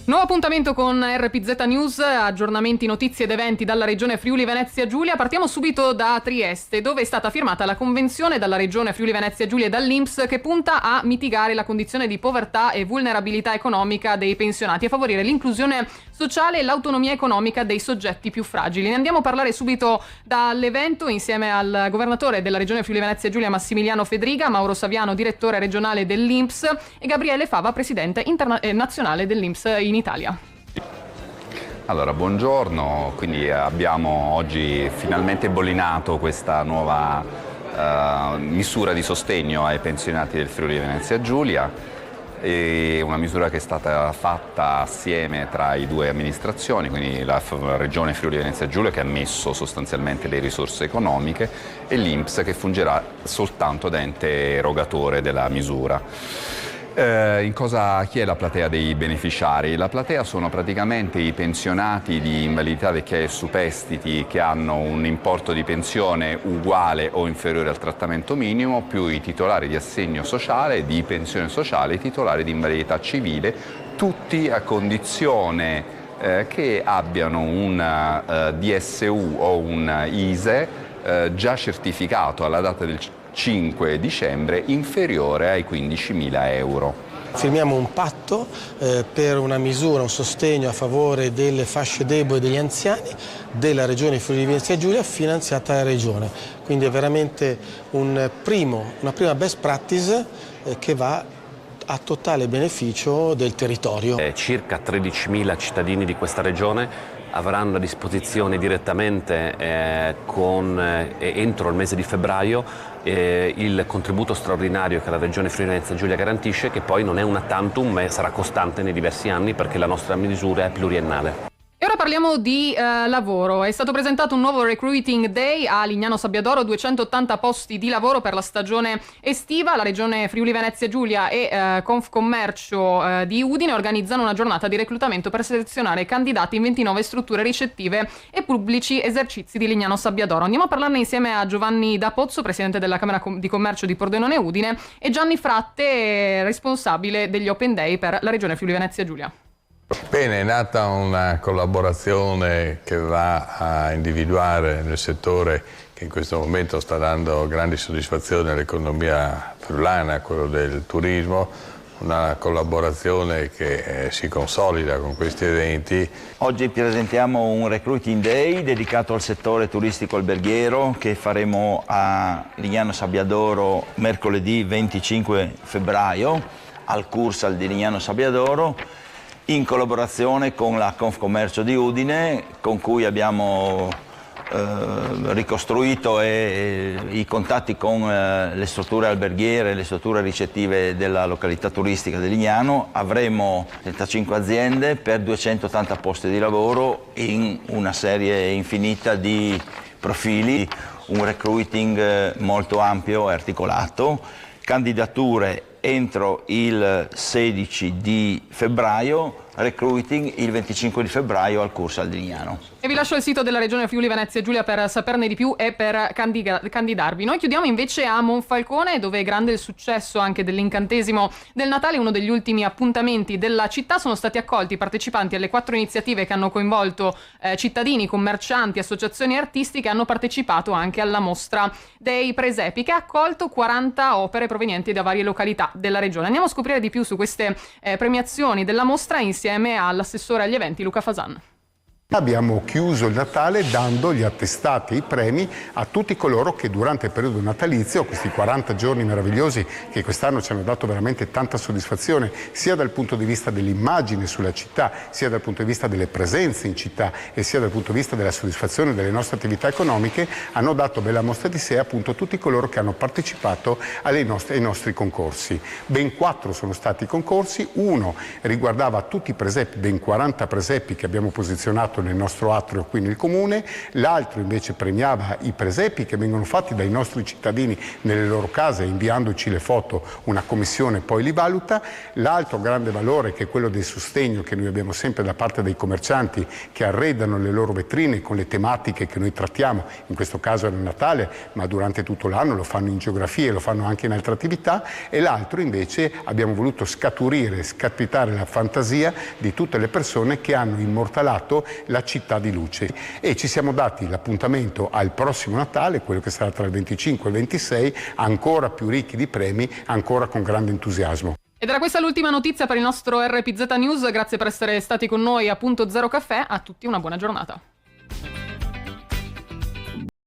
Nuovo appuntamento con RPZ News, aggiornamenti, notizie ed eventi dalla regione Friuli Venezia Giulia. Partiamo subito da Trieste, dove è stata firmata la convenzione dalla regione Friuli Venezia Giulia e dall'INPS che punta a mitigare la condizione di povertà e vulnerabilità economica dei pensionati e a favorire l'inclusione sociale e l'autonomia economica dei soggetti più fragili. Ne andiamo a parlare subito dall'evento insieme al governatore della regione Friuli Venezia Giulia Massimiliano Fedriga, Mauro Saviano, direttore regionale dell'INPS, e Gabriele Fava, presidente nazionale dell'INPS in Italia. Allora, buongiorno, quindi abbiamo oggi finalmente bollinato questa nuova misura di sostegno ai pensionati del Friuli Venezia Giulia. È una misura che è stata fatta assieme tra i due amministrazioni, quindi la regione Friuli Venezia Giulia che ha messo sostanzialmente le risorse economiche e l'INPS che fungerà soltanto da ente erogatore della misura. Chi è la platea dei beneficiari? La platea sono praticamente i pensionati di invalidità, vecchiaia e superstiti che hanno un importo di pensione uguale o inferiore al trattamento minimo, più i titolari di assegno sociale, di pensione sociale, i titolari di invalidità civile, tutti a condizione che abbiano un DSU o un ISE già certificato alla data del 5 dicembre inferiore ai 15.000 euro. Firmiamo un patto per una misura, un sostegno a favore delle fasce deboli e degli anziani della regione Friuli Venezia Giulia finanziata dalla regione. Quindi è veramente una prima best practice che va a totale beneficio del territorio. Circa 13.000 cittadini di questa regione avranno a disposizione direttamente entro il mese di febbraio il contributo straordinario che la Regione Friuli Venezia Giulia garantisce, che poi non è una tantum ma sarà costante nei diversi anni perché la nostra misura è pluriennale. E ora parliamo di lavoro. È stato presentato un nuovo Recruiting Day a Lignano Sabbiadoro, 280 posti di lavoro per la stagione estiva. La regione Friuli Venezia Giulia e Confcommercio di Udine organizzano una giornata di reclutamento per selezionare candidati in 29 strutture ricettive e pubblici esercizi di Lignano Sabbiadoro. Andiamo a parlarne insieme a Giovanni D'Apozzo, presidente della Camera di Commercio di Pordenone Udine, e Gianni Fratte, responsabile degli Open Day per la regione Friuli Venezia Giulia. Bene, è nata una collaborazione che va a individuare nel settore che in questo momento sta dando grandi soddisfazioni all'economia friulana, quello del turismo, una collaborazione che si consolida con questi eventi. Oggi presentiamo un Recruiting Day dedicato al settore turistico alberghiero che faremo a Lignano Sabbiadoro mercoledì 25 febbraio al Cursal di Lignano Sabbiadoro, in collaborazione con la Confcommercio di Udine, con cui abbiamo ricostruito i contatti con le strutture alberghiere, le strutture ricettive della località turistica di Lignano. Avremo 35 aziende per 280 posti di lavoro in una serie infinita di profili, un recruiting molto ampio e articolato, candidature entro il 16 di febbraio, recruiting il 25 di febbraio al Cursal di Lignano. E vi lascio il sito della regione Friuli Venezia Giulia per saperne di più e per candidarvi. Noi chiudiamo invece a Monfalcone, dove è grande il successo anche dell'incantesimo del Natale, uno degli ultimi appuntamenti della città. Sono stati accolti i partecipanti alle 4 iniziative che hanno coinvolto cittadini, commercianti, associazioni artistiche, hanno partecipato anche alla mostra dei presepi, che ha accolto 40 opere provenienti da varie località della regione. Andiamo a scoprire di più su queste premiazioni della mostra insieme all'assessore agli eventi Luca Fasan. Abbiamo chiuso il Natale dando gli attestati e i premi a tutti coloro che durante il periodo natalizio, questi 40 giorni meravigliosi che quest'anno ci hanno dato veramente tanta soddisfazione, sia dal punto di vista dell'immagine sulla città, sia dal punto di vista delle presenze in città e sia dal punto di vista della soddisfazione delle nostre attività economiche, hanno dato bella mostra di sé appunto tutti coloro che hanno partecipato ai nostri concorsi. Ben 4 sono stati i concorsi, uno riguardava tutti i presepi, ben 40 presepi che abbiamo posizionato fatto nel nostro atrio qui nel comune, l'altro invece premiava i presepi che vengono fatti dai nostri cittadini nelle loro case, inviandoci le foto, una commissione poi li valuta. L'altro grande valore, che è quello del sostegno che noi abbiamo sempre da parte dei commercianti che arredano le loro vetrine con le tematiche che noi trattiamo, in questo caso è il Natale, ma durante tutto l'anno lo fanno in geografia e lo fanno anche in altre attività. E l'altro invece abbiamo voluto scapitare la fantasia di tutte le persone che hanno immortalato la città di luce, e ci siamo dati l'appuntamento al prossimo Natale, quello che sarà tra il 25 e il 26, ancora più ricchi di premi, ancora con grande entusiasmo. Ed era questa l'ultima notizia per il nostro RPZ News. Grazie per essere stati con noi a Punto Zero Caffè. A tutti una buona giornata.